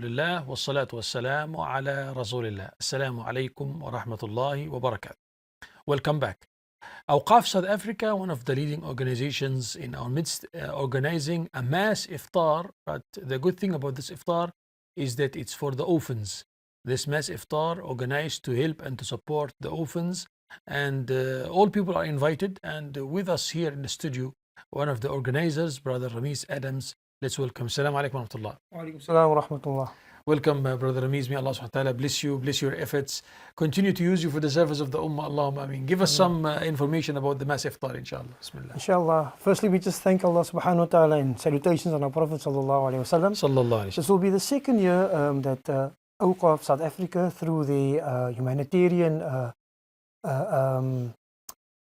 لله والصلاة والسلام على رسول الله. Assalamu alaikum wa rahmatullahi wa barakatuh. Welcome back. Awqaf South Africa, one of the leading organizations in our midst, organizing a mass iftar. But the good thing about this iftar is that it's for the orphans. This mass iftar organized to help and to support the orphans, and all people are invited. And with us here in the studio, one of the organizers, Brother Ramsey Adams. Let's welcome. Assalamu alaikum wa rahmatullah. Wa alaikum salam wa rahmatullah. Welcome, Brother Ramiz. May Allah subhanahu wa ta'ala bless you, bless your efforts. Continue to use you for the service of the Ummah. Allahumma ameen. Give us some information about the mass iftar, inshallah. Bismillah. Inshallah. Firstly, we just thank Allah subhanahu wa ta'ala and salutations on our Prophet sallallahu alayhi wa sallam. Sallallahu alayhi wa This will be the second year that Awqaf South Africa, through the humanitarian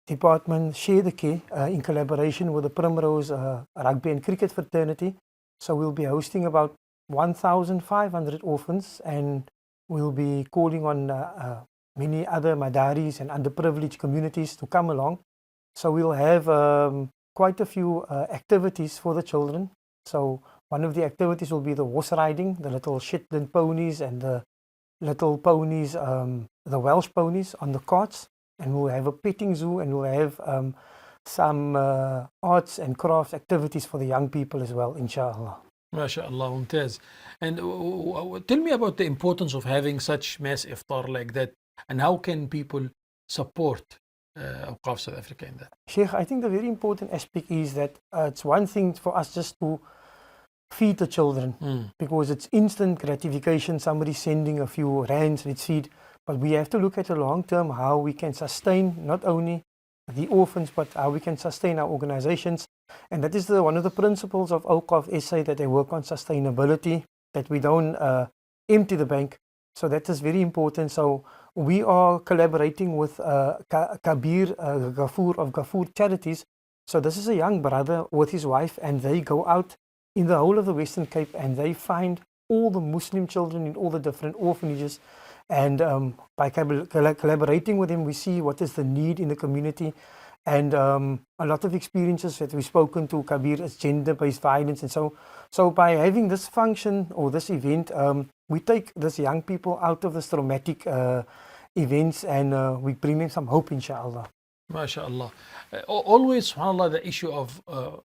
department, share the care in collaboration with the Primrose Rugby and Cricket Fraternity. So we'll be hosting about 1,500 orphans, and we'll be calling on many other madaris and underprivileged communities to come along. So we'll have quite a few activities for the children. So one of the activities will be the horse riding, the little Shetland ponies and the little ponies, the Welsh ponies on the carts. And we'll have a petting zoo, and we'll have some arts and crafts activities for the young people as well, inshallah. MashaAllah, mumtaz. And tell me about the importance of having such mass iftar like that, and how can people support Awqaf South Africa in that? Sheikh, I think the very important aspect is that it's one thing for us just to feed the children, because it's instant gratification. Somebody sending a few rands, let's feed. But we have to look at the long term, how we can sustain not only the orphans, but how we can sustain our organizations. And that is one of the principles of Awqaf SA, that they work on sustainability, that we don't empty the bank. So that is very important. So we are collaborating with Kabir Ghafoor of Ghafoor Charities. So this is a young brother with his wife, and they go out in the whole of the Western Cape, and they find all the Muslim children in all the different orphanages. And by collaborating with him, we see what is the need in the community. And a lot of experiences that we've spoken to Kabir is gender-based violence. And so by having this function or this event, we take these young people out of this traumatic events, and we bring them some hope, inshallah. MashaAllah. Always, subhanAllah, the issue of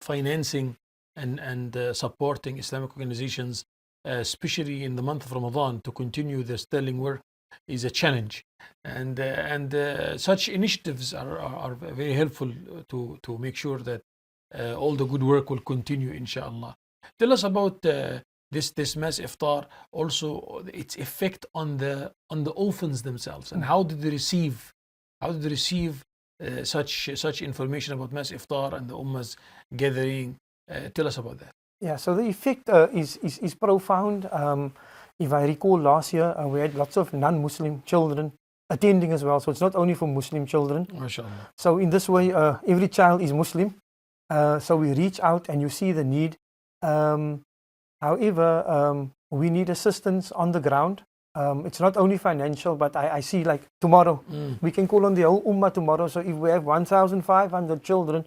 financing and supporting Islamic organizations, especially in the month of Ramadan, to continue the sterling work is a challenge, and such initiatives are very helpful to make sure that all the good work will continue, inshallah. Tell us about this mass iftar, also its effect on the orphans themselves, and how did they receive such information about mass iftar and the ummah's gathering. Tell us about that. Yeah, so the effect is profound. If I recall, last year we had lots of non-Muslim children attending as well. So it's not only for Muslim children. MashaAllah. So in this way, every child is Muslim. So we reach out and you see the need. However, we need assistance on the ground. It's not only financial, but I see like tomorrow, we can call on the whole Ummah tomorrow. So if we have 1,500 children,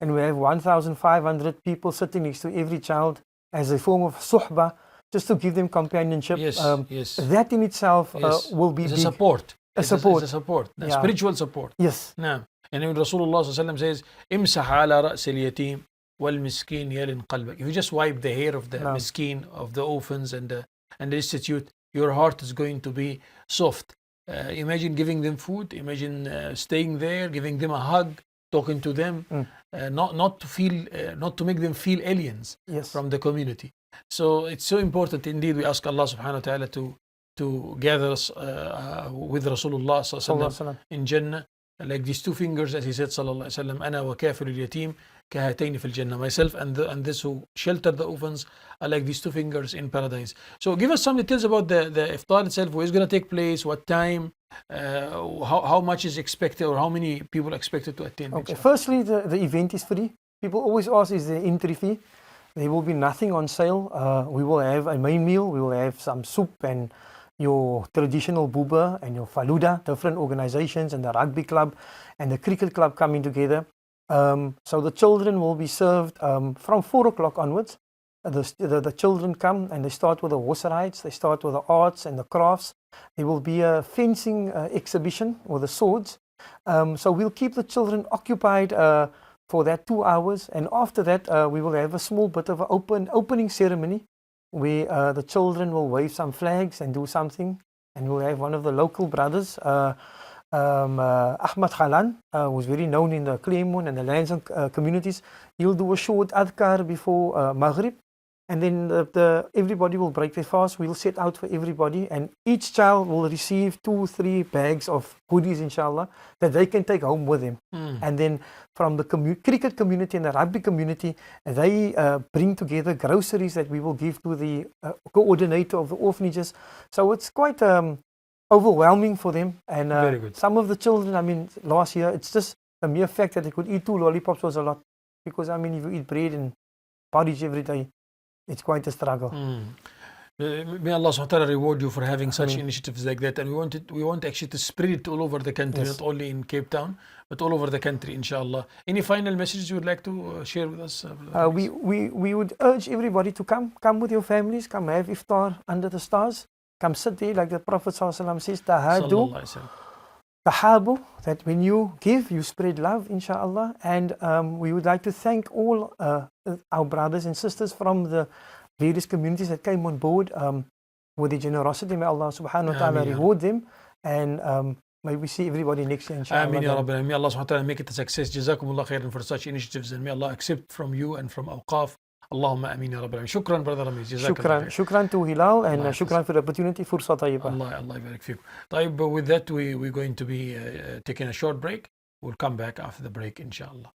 and we have 1,500 people sitting next to every child as a form of suhbah, just to give them companionship. Yes, yes. That in itself will be it's big. A support. A support. It's a support. Yeah. Spiritual support. Yes. No. And when Rasulullah says, "Imsah ala ra's al-yatim wal miskin yalin qalbak." If you just wipe the hair of the miskin, of the orphans and the destitute, your heart is going to be soft. Imagine giving them food. Imagine staying there, giving them a hug, talking to them, not to make them feel aliens from the community. So it's so important indeed. We ask Allah subhanahu wa ta'ala to gather us with Rasulullah sallallahu alaihi wasallam in Jannah, like these two fingers, as he said sallallahu alaihi wasallam, ana wa kafir al-yatim kahatayn fil Jannah. Myself and this who shelter the orphans are like these two fingers in paradise. So give us some details about the iftar itself. Where is going to take place? What time? How much is expected, or how many people expected to attend? Okay. Firstly, the event is free. People always ask, is there entry fee? There will be nothing on sale. We will have a main meal. We will have some soup and your traditional booba and your faluda, different organizations, and the rugby club and the cricket club coming together. So the children will be served from 4 o'clock onwards. the children come and they start with the horse rides, they start with the arts and the crafts. There will be a fencing exhibition with the swords. So we'll keep the children occupied for that 2 hours, and after that we will have a small bit of an opening ceremony where the children will wave some flags and do something, and we'll have one of the local brothers, Ahmad Khalan, who's very known in the Claremont and the lands communities. He'll do a short adhkar before Maghrib, and then everybody will break their fast. We'll set out for everybody, and each child will receive 2-3 bags of goodies, inshallah, that they can take home with them. And then from the cricket community and the rugby community, they bring together groceries that we will give to the coordinator of the orphanages. So it's quite overwhelming for them. And Very good. some of the children, I mean, last year, it's just the mere fact that they could eat 2 lollipops was a lot. Because, I mean, if you eat bread and porridge every day, it's quite a struggle. May Allah subhanahu wa ta'ala reward you for having such initiatives like that, and we want actually to spread it all over the country, Yes. not only in Cape Town, but all over the country, inshallah. Any final messages you would like to share with us? We would urge everybody to come with your families, come have iftar under the stars, come sit there like the Prophet ﷺ says, tahadu, Sallallahu alaihi wasallam. tahabu, that when you give, you spread love, inshallah. And we would like to thank all our brothers and sisters from the various communities that came on board with their generosity. May Allah subhanahu wa ta'ala Ameen. reward them, and may we see everybody next year, inshallah. Ameen ya Rabbi. May Allah subhanahu wa ta'ala make it a success. Jazakumullah khairan for such initiatives, and may Allah accept from you and from Awqaf. Allahumma ameen ya Rabbi. Shukran, brother Ramiz. Jazakallah khair. Shukran to Hilaal, and Allah shukran for the opportunity. Fursa tayyiba. Allah yabarak feek. طيب, with that we're going to be taking a short break. We'll come back after the break, inshallah.